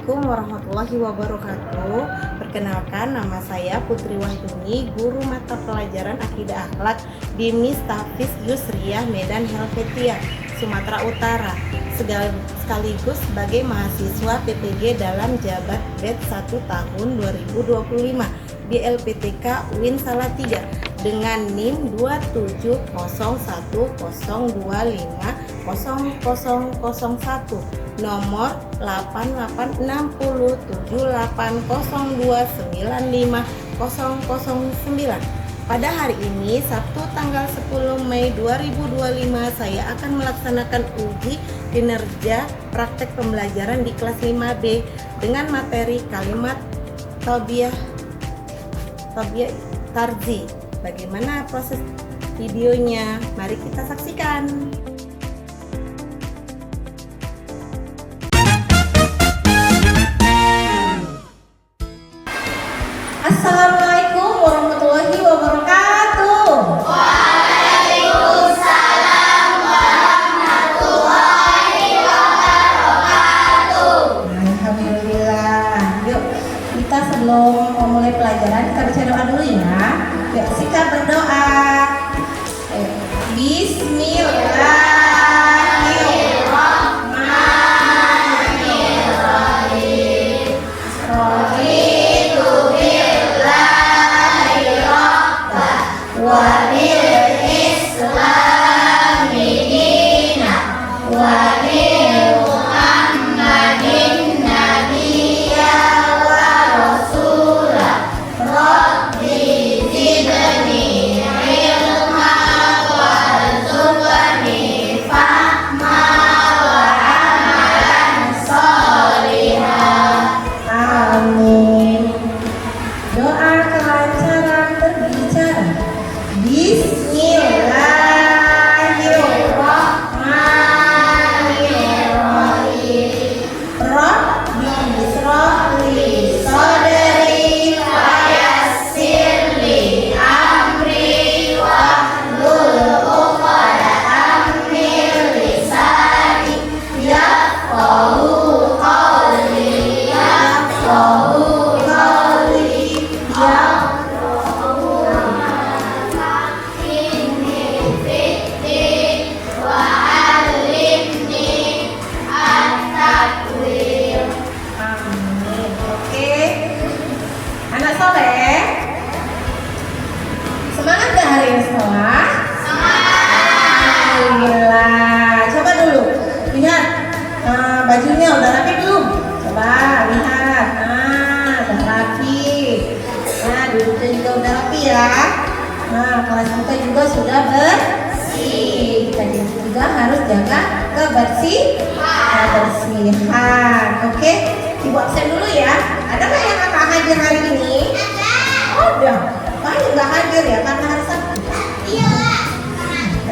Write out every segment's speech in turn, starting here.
Assalamualaikum warahmatullahi wabarakatuh. Perkenalkan, nama saya Putri Wahyuni, guru mata pelajaran Akidah Akhlak di MIS Tahfiz Yusriyah Medan Helvetia, Sumatera Utara, sekaligus sebagai mahasiswa PPG dalam jabat BED 1 tahun 2025 di LPTK UIN Salatiga dengan NIM 27100250001 nomor 88780295009. Pada hari ini, Sabtu tanggal 10 Mei 2025, saya akan melaksanakan uji kinerja praktek pembelajaran di kelas 5B dengan materi kalimat Tabiah Tarzi. Bagaimana proses videonya? Mari kita saksikan. Assalamualaikum warahmatullahi wabarakatuh. Waalaikumsalam warahmatullahi wabarakatuh. Alhamdulillah. Yuk, kita sebelum memulai pelajaran kita baca doa dulu ya. Yuk, sikap berdoa. Bismillahirrahmanirrahim. Raditu billahi rabbah wa bil islami dina wa bi Muhammadin nabiyya wa rasula. Rabbi zidni ilma warzuqni fahma wa amalan sholihan. Amin. Doa kelancaran berbicara. Bismillahirrahmanirrahim. Rabbi israhli sadri wa yassirli amri wahlul 'uqdatam min lisani yafqahu qawli yafqahu qawli Amin. Oke. Anak soleh, semangat gak hari ini sekolah? Alhamdulillah. Coba dulu lihat, bajunya udah rapi belum? Coba lihat. Udah rapi. Nah, duduknya juga udah rapi ya. Nah, kelas kita juga sudah bersih. Kita juga harus jaga kebersihan. Oke, Ibu absen dulu ya. Ada nggak yang kakak hadir hari ini? Oh, udah. Banyak nggak hadir ya karena hari Sabtu. Iya.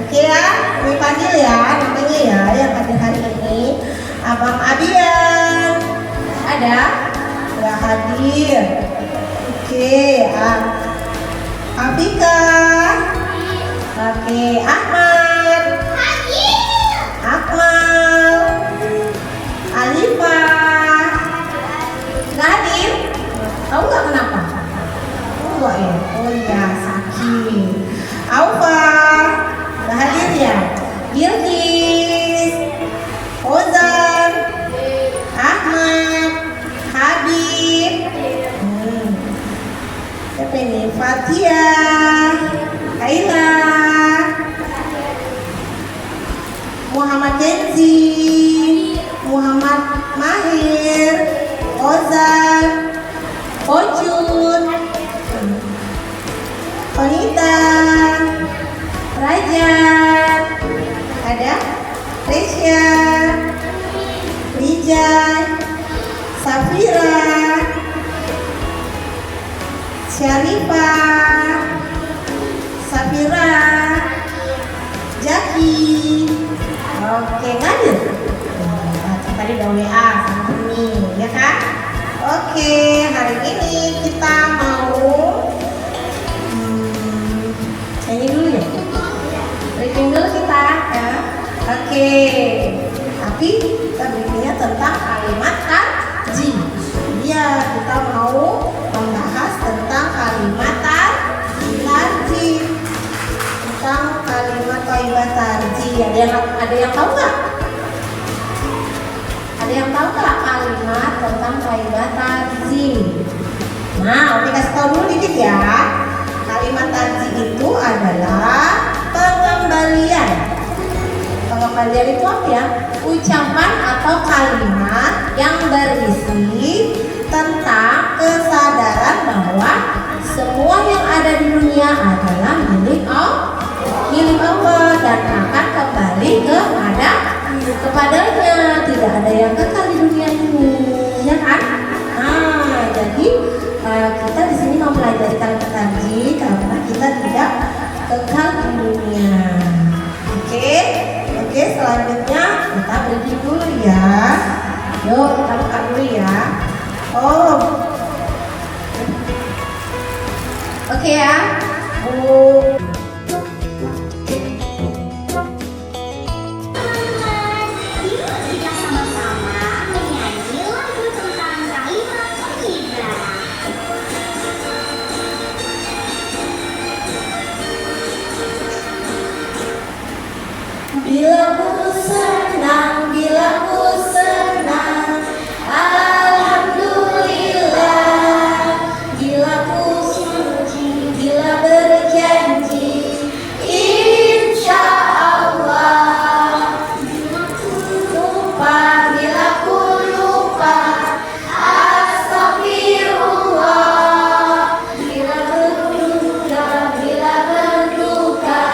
Oke ya, kami panggil ya namanya ya yang hadir hari ini. Abang Abian ada? Nggak hadir. Oke, Afika. Oke, Ahmad. Akmal. Alifah. Nggak hadir? Tahu nggak kenapa? Oh enggak ya? Oh iya, sakit. Aufa. Nggak hadir ya? Bilqis. Ozan. Ahmad. Habib. Siapa ini? Fatia. Kaila. Muhammad Kenzi. Muhammad Mahir. Ozan. Ojun. Konita. Rajan. Ada? Resya. Rijan. Safira. Syarifah. Safira. Jaki. Oke, ngadir. Tadi udah WA sama ini, ya kan? Oke, hari ini kita mau nyanyi dulu ya. Briefing dulu kita ya. Oke. Tapi kita briefingnya tentang kalimat tarji. Ya, kita mau membahas tentang kalimat tarji. Tentang kalimat thayyibah tarji. Ada yang tahu nggak? Ada yang tahu nggak kalimat tentang thayyibah tarji? Nah, oke, kasih tahu dulu dikit ya. Kalimat tarji itu adalah pengembalian. Pengembalian itu apa ya? Ucapan atau kalimat yang berisi tentang kesadaran bahwa semua yang ada di dunia adalah milik Allah dan akan kembali kepadanya. Tidak ada yang kekal di dunia ini, ya kan? Nah, jadi kita di sini mau belajar kalimat tarji karena kita tidak kekal di dunia. Oke, selanjutnya kita berhenti dulu ya. Yuk, kita buka dulu ya. Oke ya. Bila ku senang, alhamdulillah. Bila berjanji, insya Allah. Bila ku lupa, astagfirullah. Bila berduka,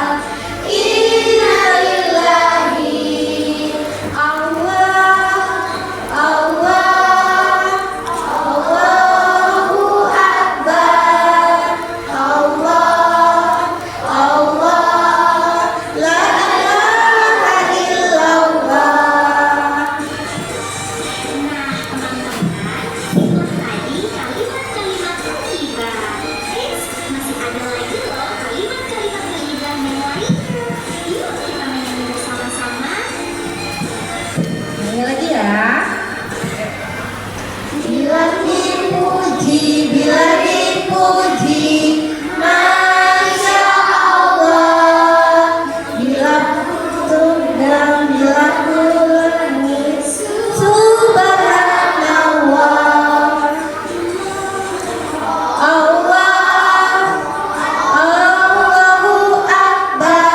bila dipuji, masya Allah. Bila tundang, bila kulangi, subhanallah. Allahu Akbar.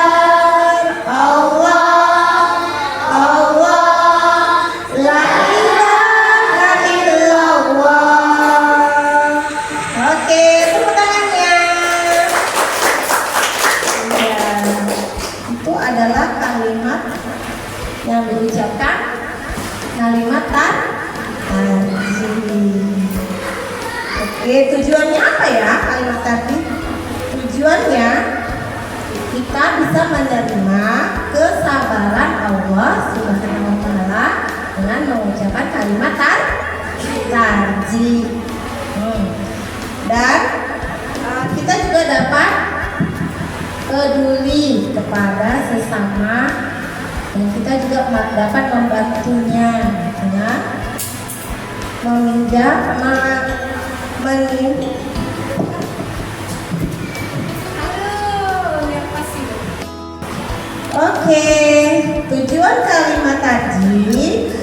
La ilaha illallah. Oke, tepuk tangannya. Ya, itu adalah kalimat yang diucapkan, kalimat tarji. Oke, tujuannya apa ya kalimat tarji? Tujuannya kita bisa menerima kesabaran Allah Subhanahu wa Ta'ala dengan mengucapkan kalimat tarji. Dan kita juga dapat peduli kepada sesama dan kita juga dapat membantunya dengan meminjam, Oke, tujuan kalimat tarji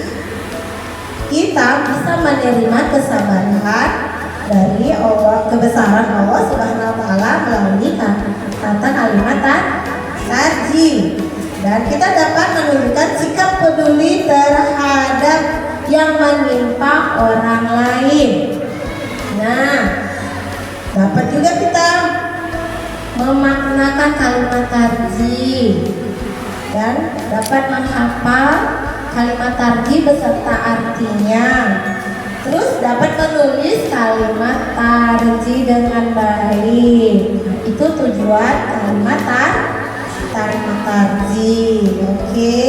kita bisa menerima kesabaran dari Allah, kebesaran Allah Subhanahu wa Ta'ala melalui kata kalimat tarji, dan kita dapat menunjukkan sikap peduli terhadap yang menimpa orang lain. Nah, dapat juga kita memaknakan kalimat tarji dan dapat menghafal kalimat tarji beserta artinya. Terus dapat menulis kalimat tarji dengan baik. Itu tujuan kalimat tarji. Oke.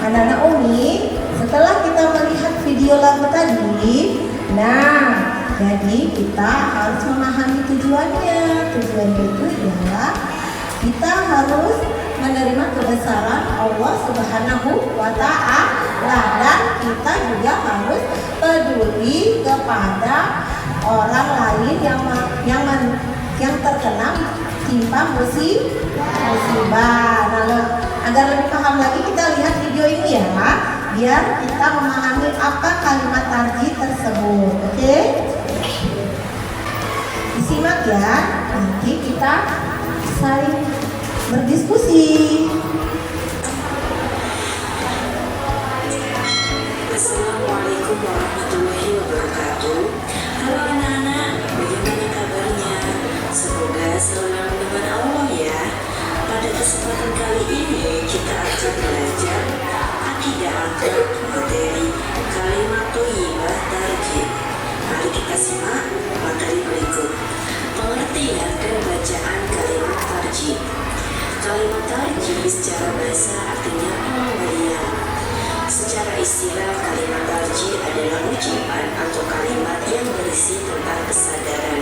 Anak-anak Umi, setelah kita melihat video lagu tadi, nah, jadi kita harus memahami tujuannya. Tujuannya itu adalah kita harus menerima kebesaran Allah Subhanahu wa Ta'ala Nah, dan kita juga harus peduli kepada orang lain yang terkena timpa musibah. Nah, agar lebih paham lagi kita lihat video ini ya, biar kita memahami apa kalimat tarji tersebut. Oke? Disimak ya, nanti kita saling berdiskusi. Assalamualaikum warahmatullahi wabarakatuh. Halo anak-anak, bagaimana kabarnya? Semoga selalu dengan Allah ya. Pada kesempatan kali ini kita akan belajar akidah akhlak materi kalimat thayyibah tarjih. Mari kita simak materi berikut. Pengertian dan bacaan kalimat tarjih. Kalimat tarjih secara bahasa artinya pemberian. Secara istilah, kalimat tarjih adalah ucapan atau kalimat yang berisi tentang kesadaran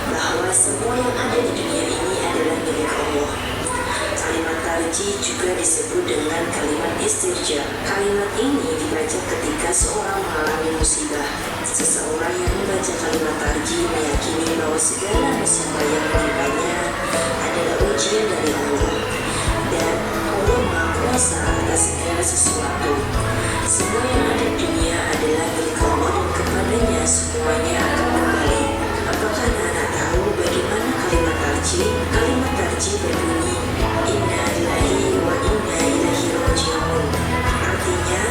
bahwa semua yang ada di dunia ini adalah milik Allah. Kalimat tarjih juga disebut dengan kalimat istirja. Kalimat ini dibaca ketika seorang mengalami musibah. Seseorang yang membaca kalimat tarjih meyakini bahwa segala musibah yang menimpanya adalah ujian dari Allah, dan Allah Maha Kuasa atas segala sesuatu. Semua yang ada di dunia adalah milik Allah dan kepadanya semuanya akan kembali. Apakah anak tahu bagaimana kalimat tarjih? Kalimat tarjih berbunyi Inna lillahi wa inna ilaihi raji'un. Artinya,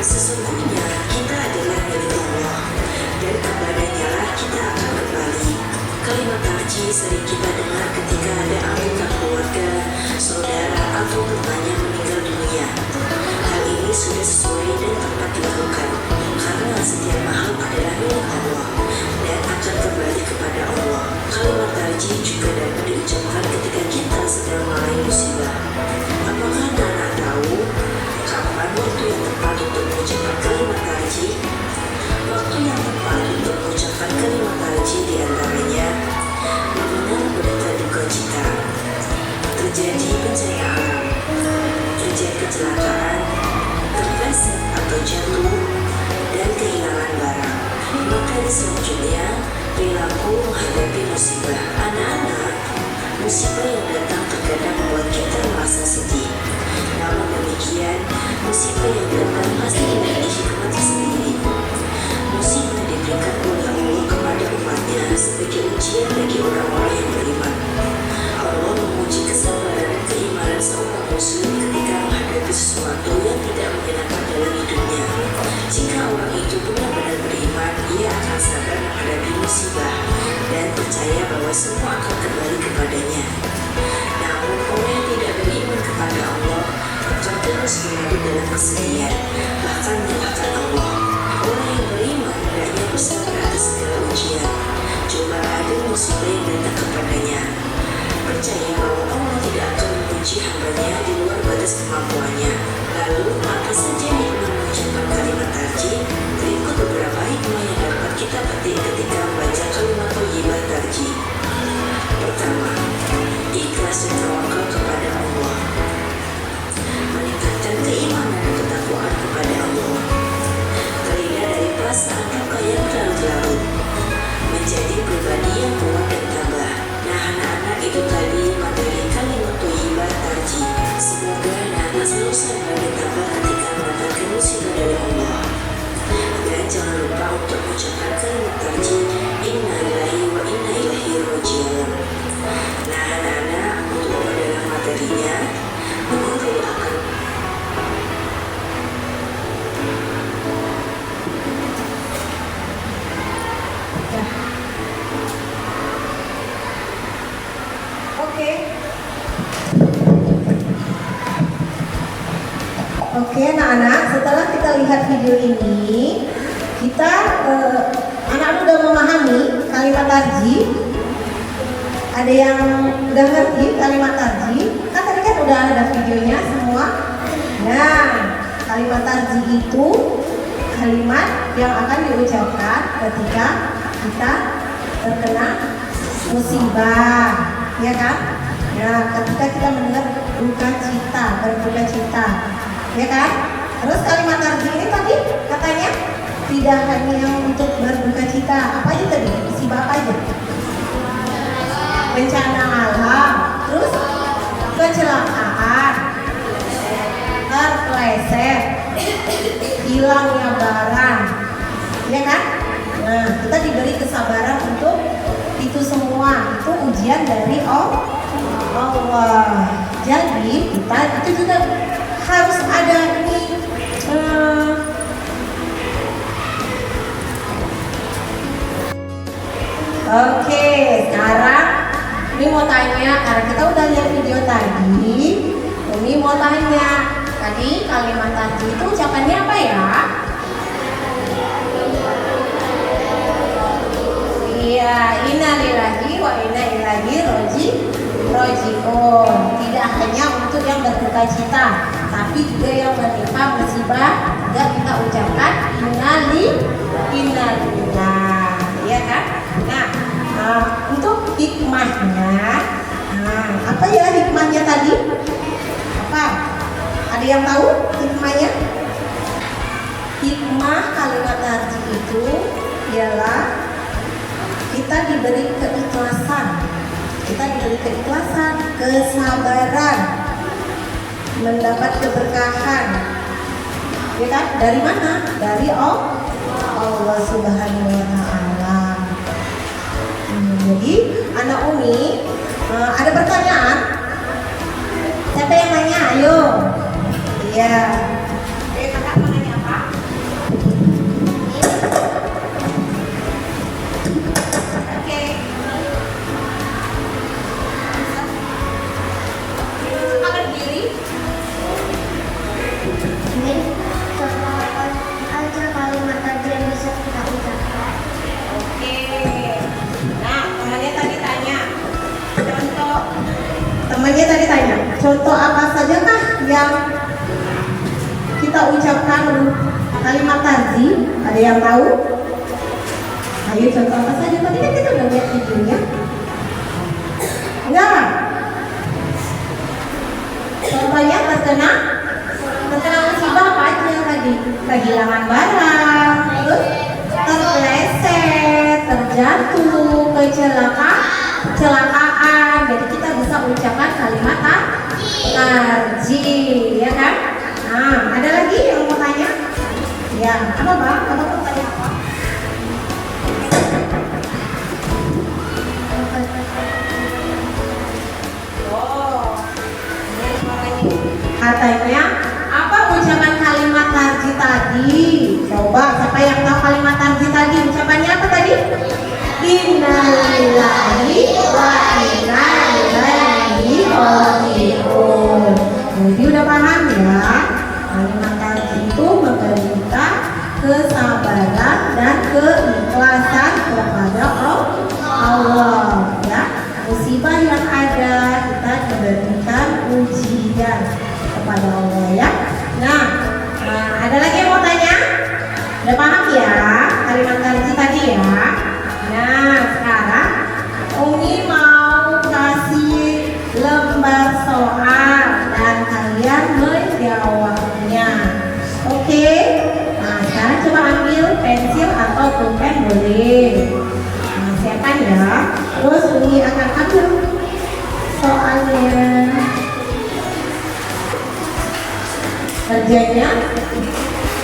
sesungguhnya kita adalah milik Allah dan kepadanya lah kita akan kembali. Kalimat tarjih sering kita dengar ketika ada anggota keluarga, saudara atau temannya meninggal dunia. Hal ini sudah sesuai dan tepat dilakukan karena setiap makhluk adalah milik Allah dan akan kembali kepada Allah. Kalimat tarjih juga dapat diucapkan ketika kita sedang mengalami musibah. Apakah anak tahu kapan waktu yang tepat untuk mengucapkan kalimat tarjih? Waktu yang tepat untuk mengucapkan kalimat tarjih diantaranya mendengar berita duka cita, terjadi bencana alam, terjadi kecelakaan, terpleset atau jatuh, dan kehilangan barang. Materi selanjutnya, perilaku menghadapi musibah. Anak-anak, musibah yang datang terkadang membuat kita merasa sedih. Namun demikian, musibah yang datang pasti memiliki hikmah tersendiri. Musibah diberikan oleh Allah kepada umatnya sebagai ujian bagi orang-orang yang beriman. Allah menguji kesabaran dan keimanan seorang muslim ketika menghadapi sesuatu yang tidak menyenangkan dalam hidupnya. Jika orang itu benar-benar beriman, ia akan sabar menghadapi musibah dan percaya bahwa semua akan kembali kepadanya. Namun orang yang tidak beriman kepada Allah akan terus berada dalam kesedihan, bahkan menyalahkan Allah. Orang yang beriman hendaknya bersabar atas segala ujian, cobaan dan musibah yang datang kepadanya. Percaya bahwa Allah tidak akan menguji hambanya di luar batas kemampuannya. Lalu, apa saja hikmah mengucapkan kalimat tarjih? Berikut beberapa hikmah yang dapat kita petik ketika membaca kalimat thayyibah tarjih. Pertama, ikhlas dan tawakal kepada Allah. Meningkatkan keimanan dan ketakwaan kepada Allah. Terhindar dari perasaan duka yang terlarut. Menjadi pribadi yang kuat dan tabah. Nah, anak-anak, itu tadi materi kalimat thayyibah tarjih. Semoga anak-anak selalu sabar dan tabah ketika mendapatkan musibah dari Allah. Dan jangan lupa untuk mengucapkan kalimat tarjih Inna lillahi wa inna ilaihi raji'un. Nah, anak-anak, untuk dalam materinya, guru akan Oke, anak-anak, setelah kita lihat video ini, kita anak-anak udah memahami kalimat tarjih. Ada yang udah ngerti kalimat tarjih? Kan tadi kan udah ada videonya semua. Nah, kalimat tarjih itu kalimat yang akan diucapkan ketika kita terkena musibah, ya kan? Nah, ketika kita mendengar berduka cita, ya kan? Terus kalimat tarji ini tadi katanya tidak hanya untuk berduka cita. Apa aja tadi? Musibah apa aja? Bencana alam, terus kecelakaan, terpeleset, hilangnya barang, ya kan? Nah, kita diberi kesabaran untuk itu semua. Itu ujian dari Allah. Jadi kita itu juga harus ada ini. Oke, sekarang Umi mau tanya, karena kita udah lihat video tadi. Umi mau tanya, tadi kalimat tarji itu ucapannya apa ya? Iya, innalillahi wa inna ilaihi raji'un. Tidak hanya untuk yang berduka cita, tapi juga yang menimpa musibah juga kita ucapkan innalillah, ya kan? Nah, untuk hikmahnya, apa ya hikmahnya tadi? Apa? Ada yang tahu hikmahnya? Hikmah kalimat tarji itu ialah kita diberi keikhlasan, kesabaran, mendapat keberkahan, ya kan? Dari mana? Dari Allah Subhanahu Wa Taala. Jadi anak Umi ada pertanyaan. Siapa yang nanya? Ayo. Iya. Kakak mau nanya apa? Oke. Kakak berdiri. Ini contohkan aja kalimat tadi yang bisa kita ucapkan. Oke. Nah, temannya tadi tanya, contoh apa saja kah yang kita ucapkan kalimat tarji? Ada yang tahu? Ayo contoh apa saja? Tadi kan kita udah lihat videonya. Enggak? Contohnya terkena musibah apa aja tadi? Kehilangan barang, terus terpeleset, terjatuh, kecelakaan. Jadi kita bisa ucapkan kalimat tarji, ya kan? Nah, ada lagi yang mau tanya? Ya, apa bang? Apa mau tanya apa? Oh, ini suaranya. Katanya apa ucapan kalimat tarji tadi? Coba siapa yang tahu kalimat tarji tadi? Ucapannya apa tadi? Innalillahi wa inna ilaihi raji'un. Jadi udah paham ya? Kalimat tarji itu memberi kita kesabaran dan keikhlasan kepada Allah. Ya, musibah yang ada kita diberikan ujian kepada Allah ya. Nah, ada lagi yang mau tanya? Udah paham ya kalimat tarji tadi ya? Nah, sekarang Umi mau kasih lembar soal dan kalian menjawabnya. Oke? Nah, sekarang coba ambil pensil atau pulpen boleh. Nah, siapkan ya. Terus Umi akan ambil soalnya. Kerjanya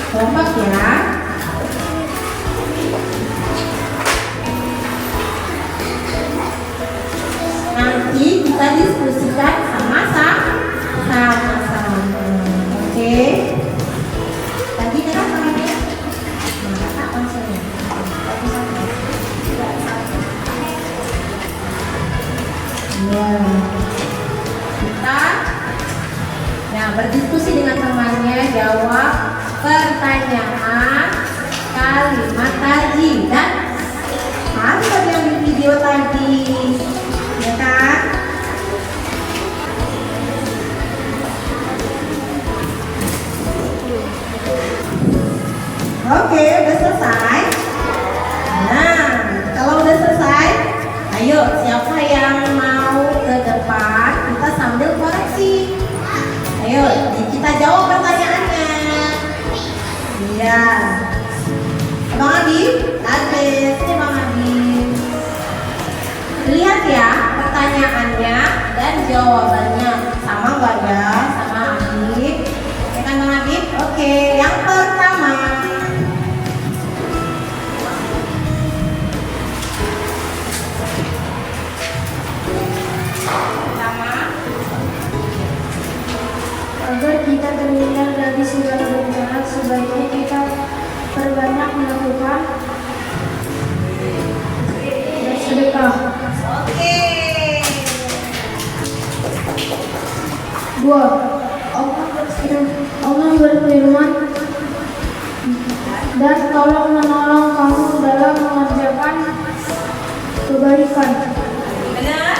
kelompok ya. Nanti kita diskusikan sama-sama. Oke. Tadi kan namanya? Nah, apa maksudnya? Ya. Kita berdiskusi dengan temannya, jawab pertanyaan kalimat tarji dan apa yang di video tadi. Ya kan? Oke, udah selesai. Nah, kalau udah selesai, ayo siapa yang mau ke depan kita sambil koreksi. Ayo, kita jawab pertanyaannya. Ya. Bang Adi, Ades, ini Bang Adi. Lihat ya pertanyaannya dan jawabannya. Sama nggak ya? Sama Adi. Ya kan Bang Adi? Oke, yang pertama. Agar kita terhindar dari segala bencana, sebaiknya kita perbanyak melakukan bersedekah. Oke. 2. Allah berfirman, dan tolong menolong kamu dalam mengerjakan kebaikan. Benar?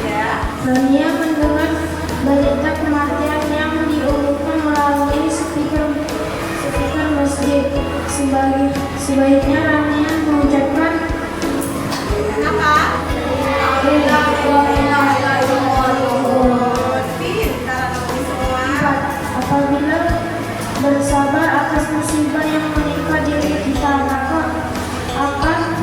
Ya. Rania mendengar berita kematian yang diumumkan melalui speaker masjid. Sebaiknya Rania mengucapkan Kenapa? apabila bersabar atas musibah yang menimpa diri kita, maka akan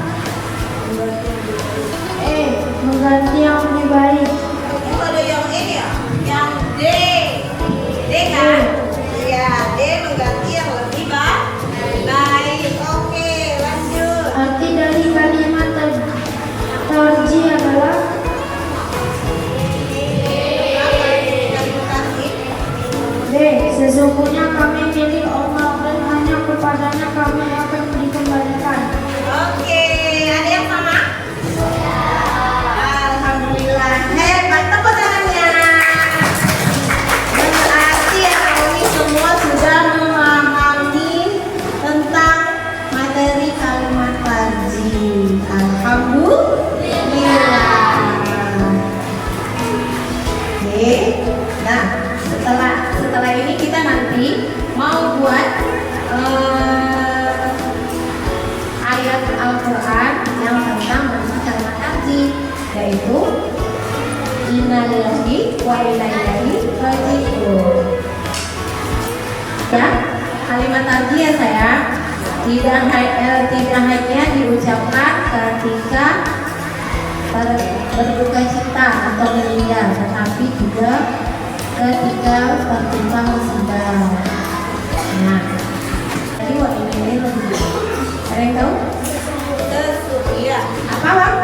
mengganti yang lebih baik. Itu ada yang E ya? Yang D. D kan? Iya, D mengganti yang lebih baik. Oke, lanjut. Arti dari kalimat tarji adalah D. Sesungguhnya kami milik Allah dan hanya kepadanya kami akan dikembalikan. Oke, ada yang sama? Alhamdulillah. Hebat, tepuk tangannya. Berarti kami semua sudah memahami tentang materi kalimat tarji. Alhamdulillah. Oke. Nah, setelah ini kita nanti mau buat ayat Al-Quran yang tentang bentuk kalimat tarji, yaitu innalillahi wa inna ilaihi raji'un. Ya, kalimat tarji ya sayang, tidak hanya diucapkan ketika berduka cita atau meninggal, tetapi juga ketika tertimpa musibah. Nah, tadi waktu ini lebih. Ada yang tahu? Iya. Apa Bang?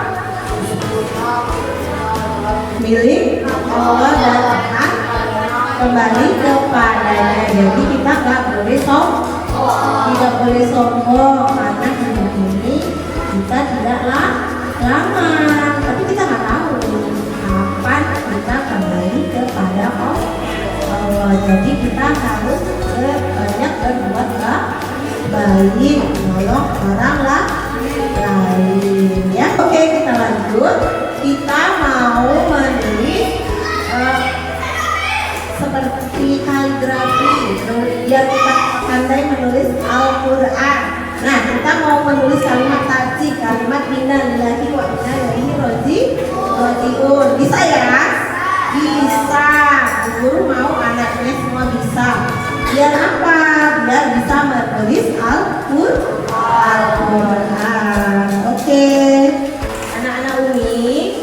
Milik Allah dan akan kembali kepadanya. Jadi kita nggak boleh tidak boleh sombong karena hidup ini kita tidaklah lama. Tapi kita nggak tahu kapan kita kembali kepada Allah. Jadi kita harus banyak berbuat baik, menolong orang lain. Ya, oke kita lanjut. Kita mau menulis seperti kaligrafi, biar kita pandai menulis Al-Quran. Nah, kita mau menulis kalimat tarji, kalimat innalillahi wa inna ilaihi raji'un. Bisa ya? Bisa. Guru mau anaknya semua bisa. Biar apa? Biar bisa menulis Al-Quran. Oke. Anak-anak Umi.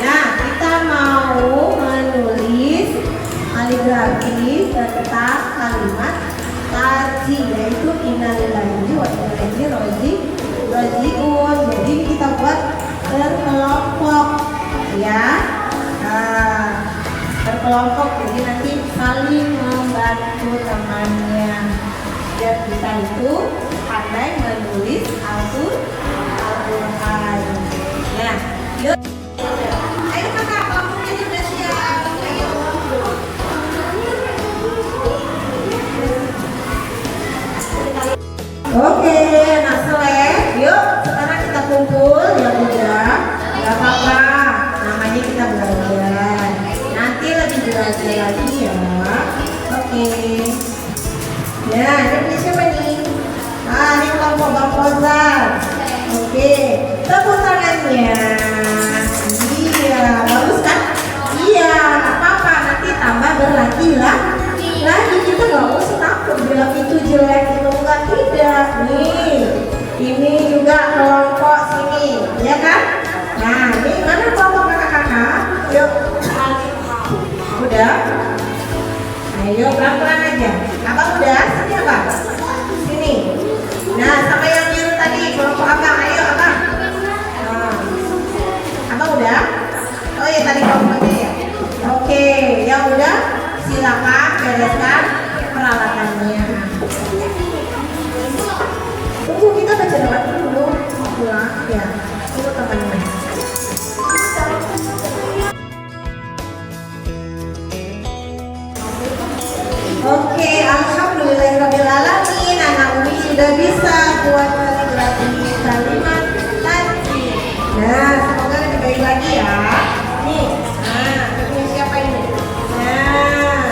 Nah, kita mau menulis kaligrafi tentang kalimat tarji, yaitu innalillahi wa inna ilaihi raji'un. Jadi kita buat berkelompok ya. Berkelompok, jadi nanti saling membantu temannya biar kita itu pandai menulis Al-Quran. Nah, yuk. Ayo kakak, kelompoknya sudah siap. Ayo. Oke, anak selek. Yuk, sekarang kita kumpul ya udah. Gak apa-apa, namanya kita belajar. Nanti lebih belajar lagi ya. Oke. Ya, ini siapa nih? Ini kelompok Bang Kozal. Oke, tepuk tangannya. Iya, bagus kan? Iya, gak apa-apa. Nanti tambah berlatih lah. ya tadi komponya ya. Oke, ya udah, silakan bereskan peralatannya. Tunggu, kita baca doa dulu. Pulang ya. Tunggu teman-teman. Oke, alhamdulillahirobbilalamin. Anak Umi sudah bisa buat kaligrafi kalimat tadi. Nah, semoga lebih baik lagi ya. Nih, nah, punya siapa ini? Nah,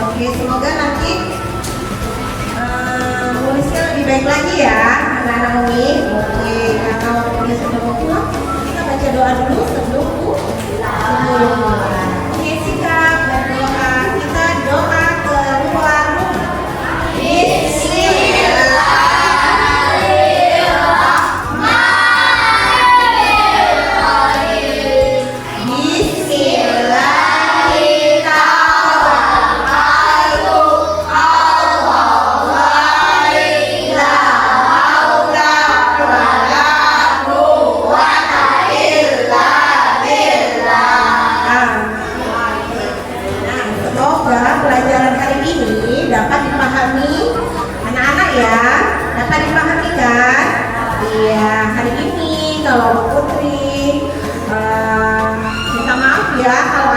oke, semoga nanti nulisnya lebih baik lagi ya, anak-anak Umi. Oke, karena waktunya sudah mau pulang, kita baca doa dulu sebelum pulang. Oke, sikap dan doa. Kita doa keluar rumah. Semoga pelajaran hari ini dapat dipahami anak-anak ya, dapat dipahami kan? Iya, hari ini kalau Putri minta maaf ya kalau